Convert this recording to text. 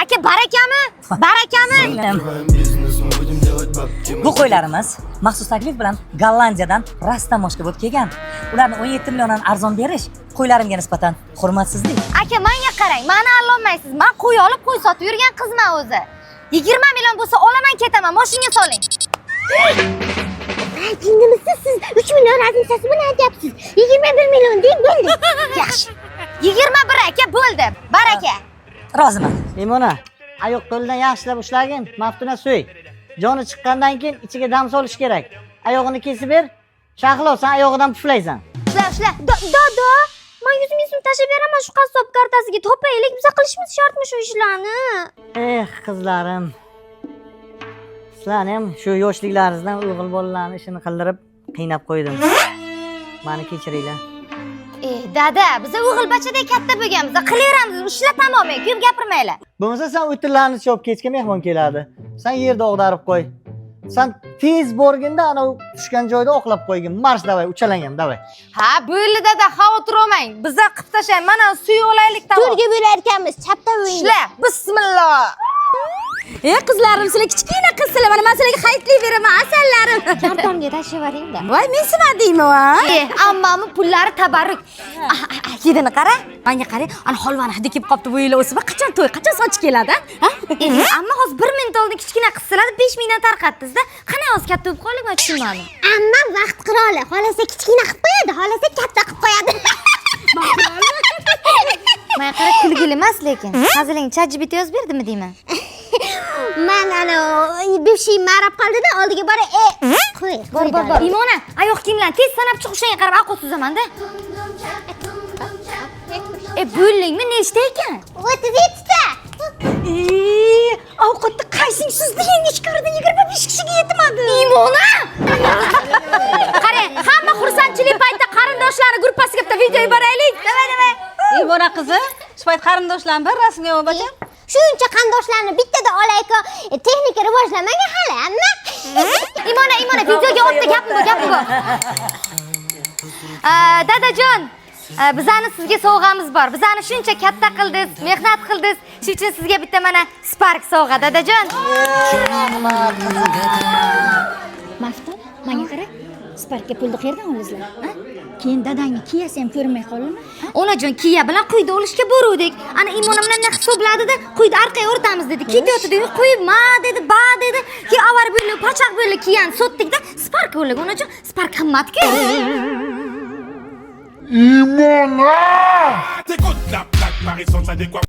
Aka barakami? Barakami? Bu qo'ylarimiz maxsus taklif bilan Gollandiyadan Rastamoshga bo'lib kelgan. Ularni 17 milliondan arzon berish qo'ylarimga nisbatan hurmatsizlik. Aka, menga qarang, meni alolmaysiz. Men qo'y olib qo'y sotib yurgan qizman o'zi. 20 million bo'lsa olaman ketaman, mashinaga soling. Aytingizmi siz 3 million razницasi bilan aytyapsiz. 21 million deb bo'ldi. Yaxshi. 21 aka bo'ldi. Baraka. Roziman. Limona, ayoq qo'lidan yaxshilab ushlagin, maftuna so'y. Joni chiqqandan keyin ichiga dam solish kerak. Oyog'ini kesib ber. Shahlo, sen oyog'idan puflaysan. Ushla. Dodo, men 100 ming so'm tashib beraman shu qassob kartasiga. Topaylik, biz qilishimiz shartmi shu ishlarni? Qizlarim. Sizlarni ham shu yoshliklaringizdan o'g'il bolalarning ishini qildirib qiynab qo'ydim. Meni kechiringlar. Dada, biz o'g'il bachadek katta bo'lganmiz. Qilaveramiz, ishla tamoman, ko'p gapirmanglar. Bo'lmasa sen o'tirlarni chop kechga mehmon keladi. Sen yerda og'darib qo'y. Sen tez borginda ana tushgan joyda oqlab qo'ygin. Marsh davay, uchalang ham davay. Ha, bo'ldi dada, xavotir olmang. Biza qilib tashlang. Mana suv olaylik tamom. To'rga bo'lar ekanmiz, chapta o'ying. Ishla, bismillah. Qizlarim, sizlar kichkina qizsizlar. Mana men sizlarga hayitlik beraman, asallarim. Kartonga tashlab yuboring-da. Voy, men simadingmi, va? Ammamning pullari tabarruk. Yedini qara. Menga qarang, ana holvani hidi kelib qopti bu yil o'sib, qachon to'y, qachon soch keladi? Ha? Amma hozir 1 minut oldin kichkina qizsalar 5 mingdan tarqatdingiz-da. Qani hozir katta bo'lib qoldik, men tushunmadim. Amma vaqt qiroli, xolasa kichkina qilib qo'yadi, xolasa katta qilib qo'yadi. Men qara kulgili emas, lekin hazilingni ChatGPT yozib berdimi deyman. Men ana bivshiy marab qoldi-da, oldiga borib, qo'y. Bor. Imona, oyoq kiyimlarni tez sanab chiq, o'shanga qarab aql suzaman-da. Bo'ldingmi, nechta ekan? 37 ta. Ovqatni qaysing sizda endi ichkarida 25 kishiga yetmadi. Imona! Qarang, hamma xursandchilik paytida qarindoshlarni gruppasiga bitta video yuboraylik. Davay. Ibora qizi, shu qarindoshlarni bir rasmga olib bacham. Shuncha qarindoshlarni bittada olayku, texnika rivojlanmagan hali, amma. Imona, videoga o'tdi, gapim bu. Dadajon, bizani sizga sovg'amiz bor. Bizani shuncha katta qildingiz, mehnat qildingiz. Shuning uchun sizga bitta mana Spark sovg'a, dadajon. Maftun, menga qara. Sparkga pulni qayerdan oldingizlar? Keyin dadangni kiyasi ham ko'rinmay qoldimi? Onajon, kiya bilan quyda olishga boruvdik. Ana Imona bilan nima hisobladida, quyda orqaga o'rtamiz dedi. Ketayotdi dedi, qo'yib ma dedi, ba dedi. Keyin avar bo'ldi, pachaq bo'ldi, kiyani sotdik-da, Spark bo'ldi. Onajon, Spark qimmat-ku. Imona! T'écoutes la plaque, Marie-Son, ça décoiffe.